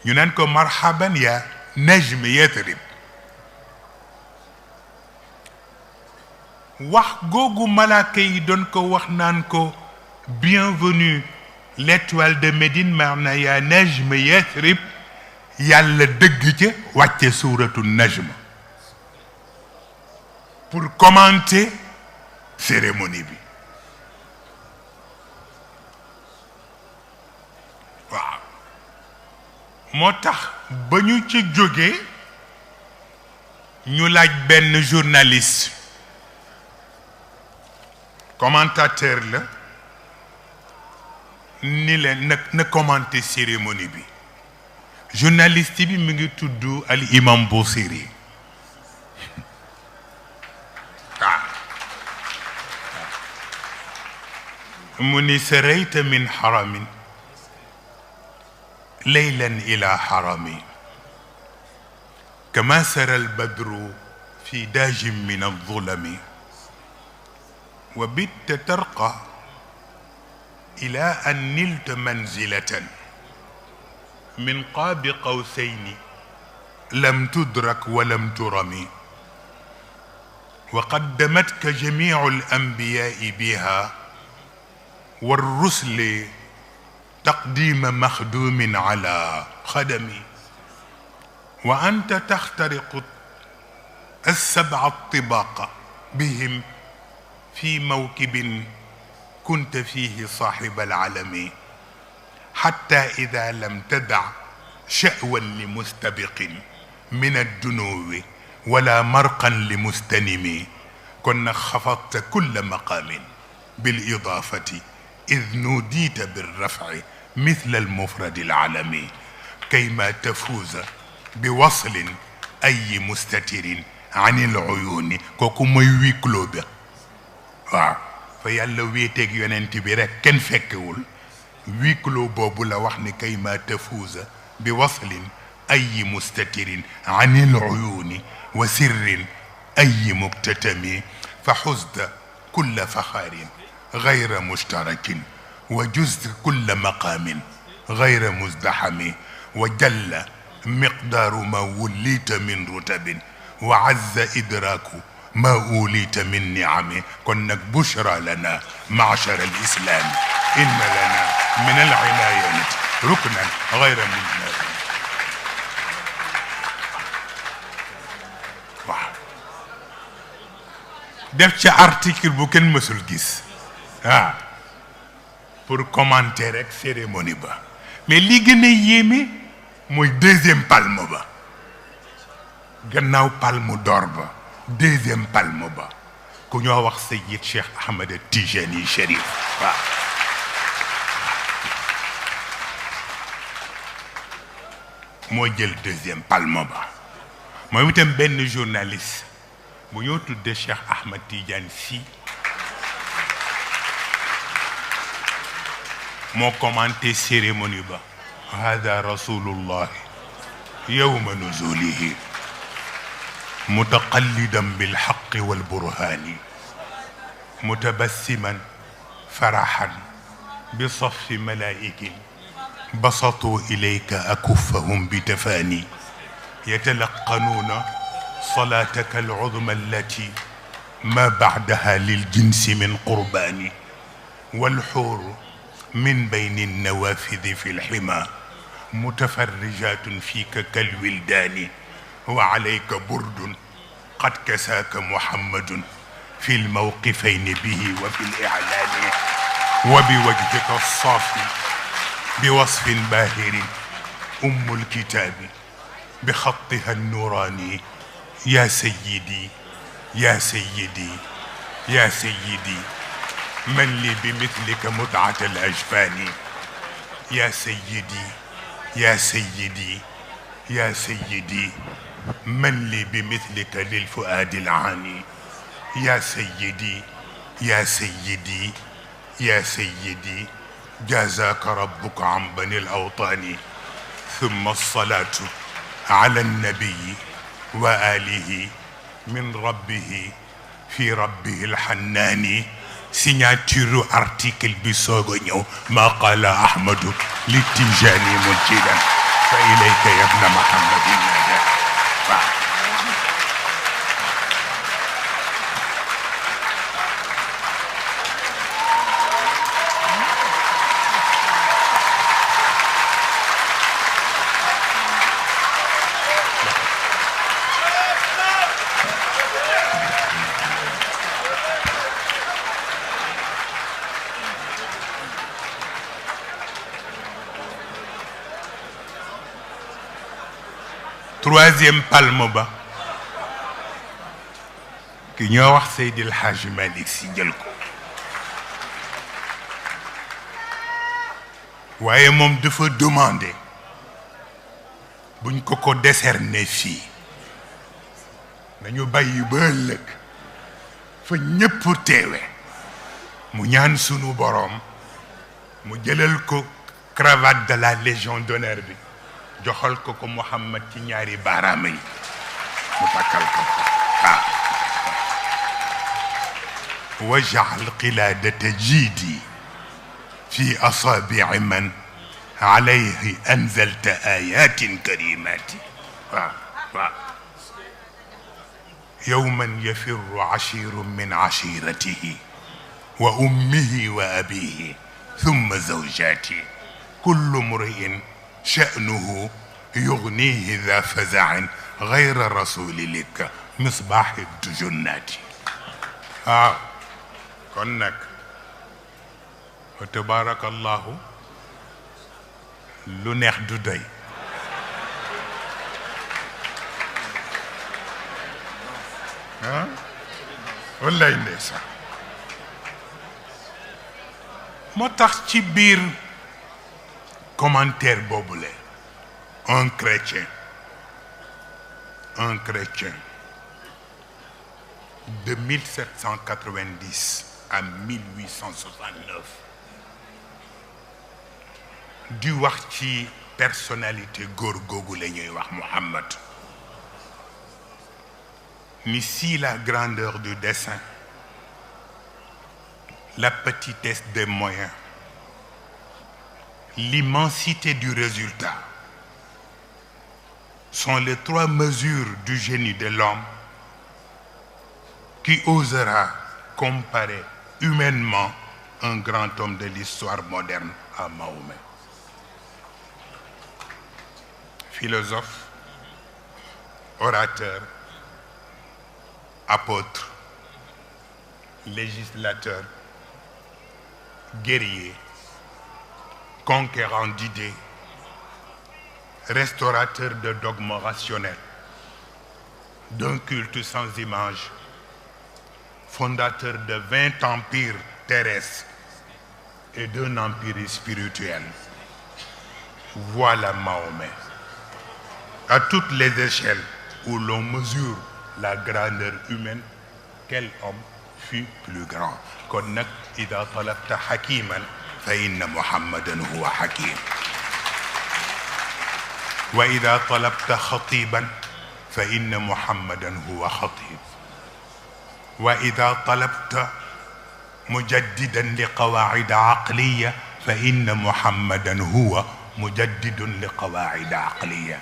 ñu naan ko marhaban ya najm yatrib wax googu malaaka yi doon ko wax naan ko bienvenue l'étoile de Médine maana ya najm yatrib yàlla dëgg ca wàcce suuratu najm pour commenter cérémonie bi waaw moo tax ba ñu ci jógee ñu laaj benn journaliste commentateur la ni leen na commenter cérémonie bi journaliste bi mi ngi tudd al imam Busiri mu ni sarayta min haramin leylan ila harami kama sara albadru fi daajin min alzulami wa bitta tarqa ila an nilta manzilatan min qaabi qawsayni lam tudrak wa lam turami wa qaddamatka jamiicu al-anbiyaai biha والرسل تقديم مخدوم على خدمي وأنت تخترق السبع الطباق بهم في موكب كنت فيه صاحب العلم حتى إذا لم تدع شأوا لمستبق من الدنو ولا مرقا لمستنم كنا خفضت كل مقام بالإضافة إذ نوديت بالرفع مثل المفرد العلمي كيما تفوز بوصل أي مستتر عن العيون كوكو موي ويكلو بي waaw fa yàlla wéeteeg yonent bi rek kenn fekkewul wíikloo boobu la wax ni kayma tafuuza bi waslin أي مستتر عن العيون وسر أي مكتتم فحزت كل فخار غير مشترك وجزت كل مقام غير مزدحم وجل مقدار ما وليت من رتب وعز إدراك ما أوليت من نعم كنك بشرى لنا معشر الإسلام إن لنا من العناية ركنا غير مجنب def ci article bu kenn mësul gis pour commenter rek cérémonie ba mais li gën a yéeme mooy deuxième palme ba gannaaw palme d'or ba deuxième palme ba ku ñoo wax Sayyid Cheikh Ahmed Tijani Chérif waaw moo jël deuxième palme ba mooy itam benn journaliste bu ñoo tudde Cheikh Ahmed Tidiane Sy moo commenté cérémonie ba hada rasulullah yawma nuzulihi mutaqallidan bilhaqqi walburhani mutabassiman farahan bisaffi malaikin basatu ilayka akuffahum bitafani yatalaqanuna صلاتك العظمى التي ما بعدها للجنس من قربان والحور من بين النوافذ في الحمى متفرجات فيك كالولدان وعليك برد قد كساك محمد في الموقفين به وفي الإعلان وبوجهك الصافي بوصف باهر الكتاب بخطها النوراني يا سيدي يا سيدي يا سيدي من لي بمثلك متعة الأجفان يا سيدي يا سيدي يا سيدي من لي بمثلك للفؤاد العاني يا سيدي يا سيدي يا سيدي جازاك ربك عن بني الأوطان ثم الصلاة على النبي وآله من ربه في ربه الحنان signature article bi soog a ñëw ما قال أحمد للتجاني مجدا فإليك ابن محمد النجاة. troisième palme ba ki ñoo wax Seydil Hadji Malick Sy jël ko waaye moom dafa demandé buñ ko décerné fii nañu bàyyi ba ëllëg fa ñépp teewe mu ñaan sunu boroom mu jëlal ko cravate de la Légion d'honneur bi joxal ko ko Muhammad ci ñaari baaraam yi mu takkal ko waj'al qiladata jiidi fi asabi'i man alayhi anzalta ayatin karimati yawman yafirru ashirun min ashiratihi wa ummihi wa abihi thumma zawjati kullu mri'in شأنه يغنيه ذا فزع غير رسول لك مصباح الجنات كنك وتبارك الله لنخ دوداي والله نيسا موتاخ ci biir commentaire boobule un chrétien de 1790 à 1869 di wax ci personnalité góor googu la ñuy wax Muhammad ni si la grandeur du dessein, la petitesse des moyens, l'immensité du résultat sont les trois mesures du génie de l'homme, qui osera comparer humainement un grand homme de l'histoire moderne à Mahomet. Philosophe, orateur, apôtre, législateur, guerrier, conquérant d'idées, restaurateur de dogmes rationnels, d'un culte sans image, fondateur de 20 empires terrestres et d'un empire spirituel. Voilà Mahomet. À toutes les échelles où l'on mesure la grandeur humaine, quel homme fut plus grand? Konnak ida talabta hakiman fa inna Muhammadan huwa hakim. Wa ida talabta khatiban fa inna Muhammadan huwa khatib. Wa ida talabta mujaddidan liqawaid aqliya fa inna Muhammadan huwa mujaddidun liqawaid aqliya.